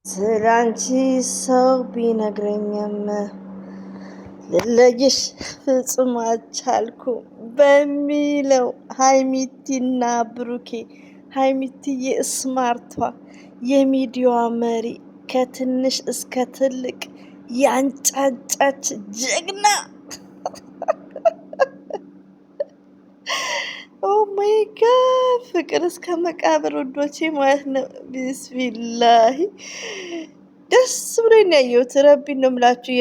ስላንቺ ሰው ቢነግረኝም ልለይሽ ፍጹም አልቻልኩም በሚለው ሀይሚቲና ብሩኬ ሀይሚቲዬ ስማርቷ የሚዲያዋ መሪ ከትንሽ እስከ ትልቅ ያንጫጫች ጀግና ኦ ማይ ጋድ ፍቅር እስከ መቃብር ወዶቼ ማለት ነው። ቢስሚላሂ ደስ ብሎኝ ነው ያየሁት። ረቢን ነው የምላችሁ።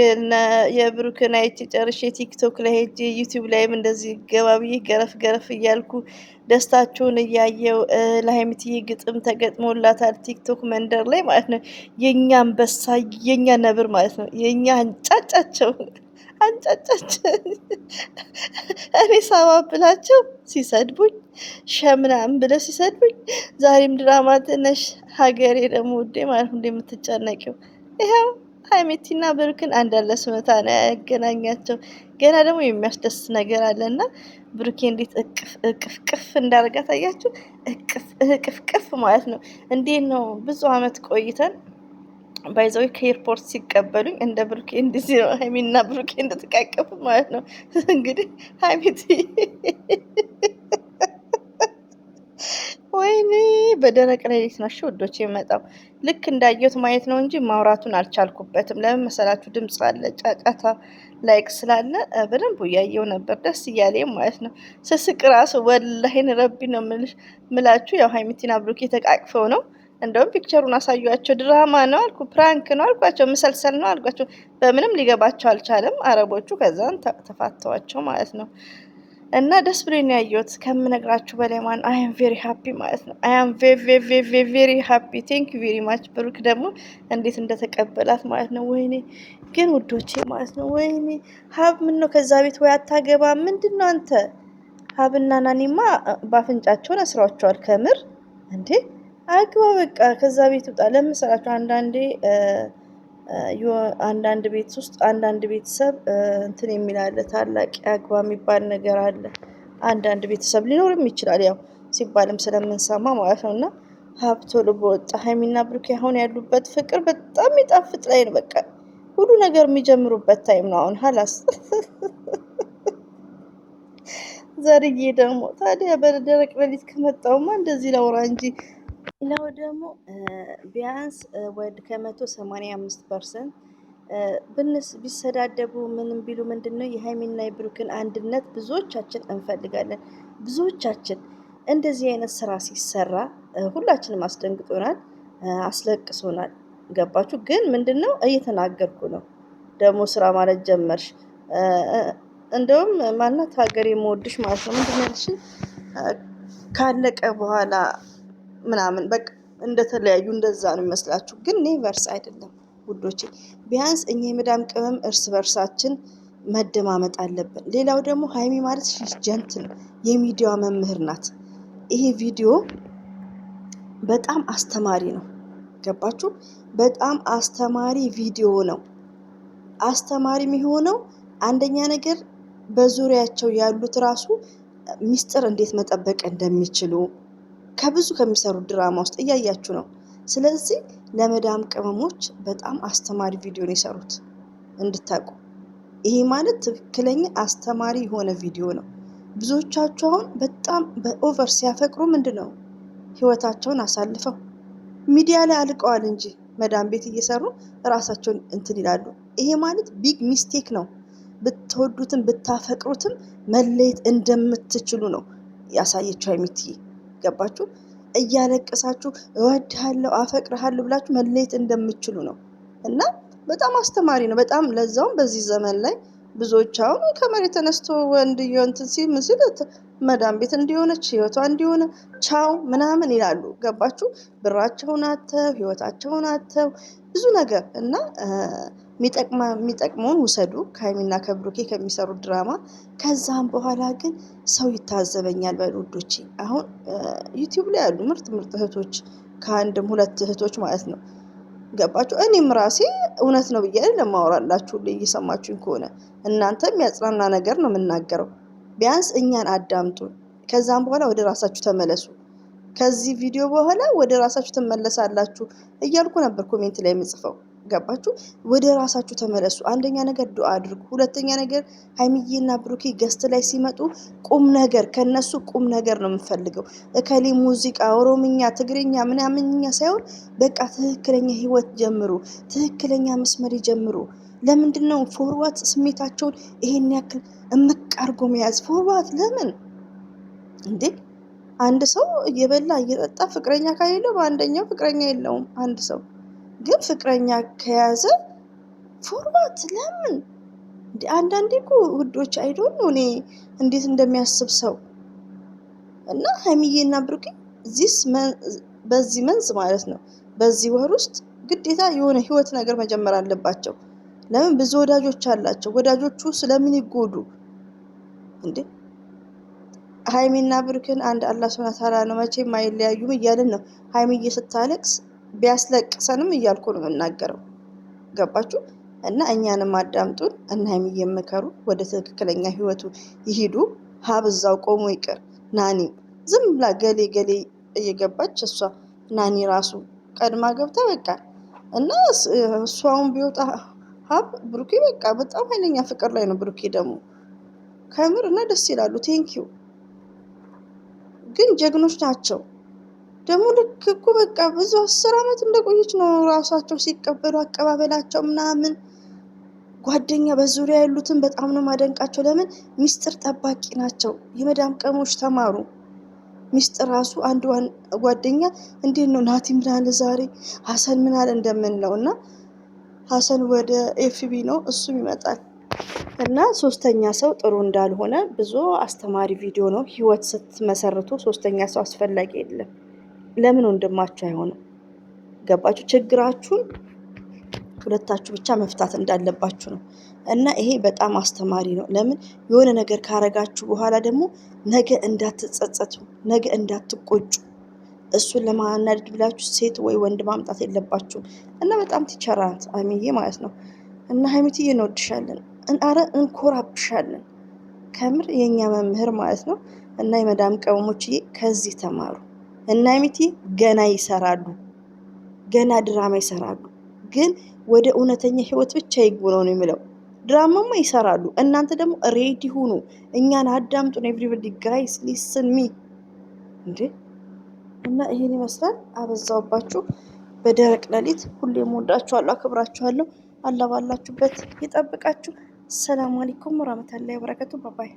የብሩክን አይቼ ጨርሼ ቲክቶክ ላይ ሄጄ ዩቲዩብ ላይም እንደዚህ ገባ ብዬ ገረፍ ገረፍ እያልኩ ደስታችሁን እያየው ለሀይሚትዬ ግጥም ተገጥሞላታል ቲክቶክ መንደር ላይ ማለት ነው። የእኛ አንበሳ የእኛ ነብር ማለት ነው። የእኛ አንጫጫቸው አንጫጫቸው እኔ ሳባብላቸው ሲሰድቡኝ ሸምናም ብለው ሲሰድቡኝ፣ ዛሬም ድራማ ትነሽ ሀገሬ ደግሞ ውዴ ማለት ነው እንደምትጨነቂው ይኸው ሀይሜቲና ብሩክን አንድ ያለ ስመታ ነው ያገናኛቸው። ገና ደግሞ የሚያስደስት ነገር አለና ብሩኬ እንዴት እቅፍ ቅፍ እንዳደረጋ ታያችሁ። እቅፍ ቅፍ ማለት ነው። እንዴት ነው ብዙ አመት ቆይተን ባይዘዊ ከኤርፖርት ሲቀበሉኝ እንደ ብሩኬ እንደዚህ ነው ሀይሚና ብሩኬ እንደተቃቀፉ ማለት ነው። እንግዲህ ሀይሚት ወይኔ በደረቅ ሌሊት ነው ወዶች የመጣው። ልክ እንዳየሁት ማየት ነው እንጂ ማውራቱን አልቻልኩበትም። ለምን መሰላችሁ? ድምፅ አለ፣ ጫጫታ ላይክ ስላለ በደንብ እያየው ነበር፣ ደስ እያለኝ ማለት ነው። ስስቅ ራሱ ወላሂን ረቢ ነው ምላችሁ። ያው ሀይሚቲና ብሩኬ ተቃቅፈው ነው። እንደውም ፒክቸሩን አሳዩቸው። ድራማ ነው አልኩ፣ ፕራንክ ነው አልኳቸው፣ መሰልሰል ነው አልኳቸው። በምንም ሊገባቸው አልቻለም አረቦቹ። ከዛን ተፋተዋቸው ማለት ነው። እና ደስ ብሎኝ ነው ያየሁት ከምነግራችሁ በላይ ማን አይ አም ቬሪ ሃፒ ማለት ነው። አይ አም ቬሪ ሃፒ ቴንክ ቬሪ ማች። ብሩክ ደግሞ እንዴት እንደተቀበላት ማለት ነው። ወይኔ ግን ውዶቼ ማለት ነው። ወይኔ ሀብ ምን ነው ከዛ ቤት ወይ አታገባ ምንድን ነው አንተ? ሀብና ናኒማ ባፍንጫቸውን አስሯቸዋል። ከምር እንዴ አግባ በቃ ከዛ ቤት ውጣ። ለምሳላችሁ አንዳንድ ቤት ውስጥ አንዳንድ ቤተሰብ እንትን የሚላለ ታላቅ አግባ የሚባል ነገር አለ። አንዳንድ ቤተሰብ ሊኖርም ይችላል፣ ያው ሲባልም ስለምንሰማ ማለት ነው። እና ሀብቶ ልቦ ወጣ። ሀይሚና ብሩኬ አሁን ያሉበት ፍቅር በጣም ይጣፍጥ ላይ ነው። በቃ ሁሉ ነገር የሚጀምሩበት ታይም ነው አሁን። ሀላስ ዘርዬ ደግሞ ታዲያ በደረቅ ሌሊት ከመጣውማ እንደዚህ ላውራ እንጂ ሌላው ደግሞ ቢያንስ ወደ ከ185% ቢሰዳደቡ ምንም ቢሉ ምንድነው የሀይሚና የብሩክን አንድነት ብዙዎቻችን እንፈልጋለን። ብዙዎቻችን እንደዚህ አይነት ስራ ሲሰራ ሁላችንም አስደንግጦናል፣ አስለቅሶናል። ገባችሁ? ግን ምንድነው እየተናገርኩ ነው ደግሞ ስራ ማለት ጀመርሽ። እንደውም ማናት ሀገር የምወድሽ ማለት ነው ምንድነው ካለቀ በኋላ ምናምን በቃ እንደተለያዩ እንደዛ ነው የሚመስላችሁ፣ ግን ኔቨርስ አይደለም ውዶቼ። ቢያንስ እኛ የመዳም ቅመም እርስ በርሳችን መደማመጥ አለብን። ሌላው ደግሞ ሀይሚ ማለት ጀንትል የሚዲያ መምህር ናት። ይሄ ቪዲዮ በጣም አስተማሪ ነው። ገባችሁ? በጣም አስተማሪ ቪዲዮ ነው። አስተማሪ የሚሆነው አንደኛ ነገር በዙሪያቸው ያሉት ራሱ ሚስጥር እንዴት መጠበቅ እንደሚችሉ ከብዙ ከሚሰሩ ድራማ ውስጥ እያያችሁ ነው። ስለዚህ ለመዳም ቅመሞች በጣም አስተማሪ ቪዲዮ ነው የሰሩት እንድታውቁ። ይሄ ማለት ትክክለኛ አስተማሪ የሆነ ቪዲዮ ነው። ብዙዎቻችሁ አሁን በጣም በኦቨር ሲያፈቅሩ ምንድን ነው ህይወታቸውን አሳልፈው ሚዲያ ላይ አልቀዋል እንጂ መዳም ቤት እየሰሩ ራሳቸውን እንትን ይላሉ። ይሄ ማለት ቢግ ሚስቴክ ነው። ብትወዱትም ብታፈቅሩትም መለየት እንደምትችሉ ነው ያሳየችው ሀይሚትዬ። ገባችሁ? እያለቀሳችሁ እወድሃለሁ አፈቅርሃለሁ ብላችሁ መለየት እንደምትችሉ ነው። እና በጣም አስተማሪ ነው። በጣም ለዛውም በዚህ ዘመን ላይ ብዙዎች አሁን ከመሬት ተነስቶ ወንድየው እንትን ሲል ምስል መዳም ቤት እንዲሆነች ህይወቷ እንዲሆነ ቻው ምናምን ይላሉ። ገባችሁ? ብራቸውን አተው ህይወታቸውን አተው ብዙ ነገር እና የሚጠቅመውን ውሰዱ ከሀይሚና ከብሩኬ ከሚሰሩ ድራማ። ከዛም በኋላ ግን ሰው ይታዘበኛል በሉ ውዶቼ። አሁን ዩቲዩብ ላይ ያሉ ምርጥ እህቶች ከአንድም ሁለት እህቶች ማለት ነው። ገባችሁ? እኔም ራሴ እውነት ነው ብዬ ለማወራላችሁ እየሰማችሁኝ ከሆነ እናንተ የሚያጽናና ነገር ነው የምናገረው። ቢያንስ እኛን አዳምጡን። ከዛም በኋላ ወደ ራሳችሁ ተመለሱ። ከዚህ ቪዲዮ በኋላ ወደ ራሳችሁ ትመለሳላችሁ እያልኩ ነበር ኮሜንት ላይ የምጽፈው። ገባችሁ? ወደ ራሳችሁ ተመለሱ። አንደኛ ነገር ዱአ አድርጉ። ሁለተኛ ነገር ሀይሚዬና ብሩኬ ገስት ላይ ሲመጡ ቁም ነገር ከነሱ ቁም ነገር ነው የምፈልገው። እከሌ ሙዚቃ፣ ኦሮምኛ፣ ትግርኛ ምናምንኛ ሳይሆን በቃ ትክክለኛ ህይወት ጀምሩ። ትክክለኛ መስመር ይጀምሩ። ለምንድን ነው ፎርዋት ስሜታቸውን ይሄን ያክል እምቅ አድርጎ መያዝ? ፎርዋት ለምን እንዴ? አንድ ሰው እየበላ እየጠጣ ፍቅረኛ ከሌለው በአንደኛው ፍቅረኛ የለውም። አንድ ሰው ግን ፍቅረኛ ከያዘ ፎርዋት ለምን እንዴ? አንዳንዴ እኮ ውዶች አይዶን እኔ እንዴት እንደሚያስብ ሰው እና ሀይሚዬና ብሩኬ በዚህ መንዝ ማለት ነው በዚህ ወር ውስጥ ግዴታ የሆነ ህይወት ነገር መጀመር አለባቸው። ለምን ብዙ ወዳጆች አላቸው። ወዳጆቹ ስለምን ይጎዱ እንዴ? ሀይሚና ብሩክን አንድ አላህ ሱብሃነሁ ወተዓላ ነው መቼም አይለያዩም እያልን ነው። ሀይሚዬ ስታለቅስ ቢያስለቅሰንም እያልኩ ነው የምናገረው። ገባችሁ? እና እኛንም አዳምጡን እና ሀይሚዬ መከሩ፣ ወደ ትክክለኛ ህይወቱ ይሂዱ። ሀብዛው ቆሞ ይቅር። ናኒም ዝም ብላ ገሌ ገሌ እየገባች እሷ ናኒ ራሱ ቀድማ ገብታ በቃ እና እሷውን ቢወጣ ሀብ ብሩኬ በቃ በጣም ኃይለኛ ፍቅር ላይ ነው። ብሩኬ ደግሞ ከምር እና ደስ ይላሉ። ቴንኪዩ ግን ጀግኖች ናቸው። ደግሞ ልክ እኮ በቃ ብዙ 10 ዓመት እንደቆየች ነው ራሳቸው ሲቀበሉ አቀባበላቸው ምናምን። ጓደኛ በዙሪያ ያሉትን በጣም ነው ማደንቃቸው። ለምን ሚስጥር ጠባቂ ናቸው። የመዳም ቀሞች ተማሩ። ሚስጥር ራሱ አንድ ጓደኛ እንዴት ነው ናቲ ምን አለ ዛሬ ሀሰን ምን አለ እንደምንለው እና ሀሰን ወደ ኤፍቢ ነው እሱም ይመጣል እና ሶስተኛ ሰው ጥሩ እንዳልሆነ ብዙ አስተማሪ ቪዲዮ ነው። ህይወት ስትመሰርቱ ሶስተኛ ሰው አስፈላጊ የለም። ለምን ወንድማችሁ አይሆንም? ገባችሁ? ችግራችሁን ሁለታችሁ ብቻ መፍታት እንዳለባችሁ ነው። እና ይሄ በጣም አስተማሪ ነው። ለምን የሆነ ነገር ካረጋችሁ በኋላ ደግሞ ነገ እንዳትጸጸቱ፣ ነገ እንዳትቆጩ። እሱን ለማናደድ ብላችሁ ሴት ወይ ወንድ ማምጣት የለባችሁም። እና በጣም ቲቸራት ሀይሚዬ ማለት ነው። እና ሀይሚትዬ እንወድሻለን፣ አረ እንኮራብሻለን። ከምር የኛ መምህር ማለት ነው። እና የመዳም ቀመሞችዬ ከዚህ ተማሩ። እና ሀይሚትዬ ገና ይሰራሉ፣ ገና ድራማ ይሰራሉ። ግን ወደ እውነተኛ ህይወት ብቻ ይግቡ ነው የሚለው። ድራማማ ይሰራሉ። እናንተ ደግሞ ሬዲ ሁኑ፣ እኛን አዳምጡን። ኤቭሪባዲ ጋይስ ሊስን ሚ እንዴ። እና ይሄን ይመስላል። አበዛውባችሁ በደረቅ ሌሊት። ሁሌም ወዳችኋለሁ፣ አክብራችኋለሁ። አላህ ባላችሁበት ይጠብቃችሁ። ሰላም አለይኩም ወራህመቱላሂ ወበረካቱ። ባባይ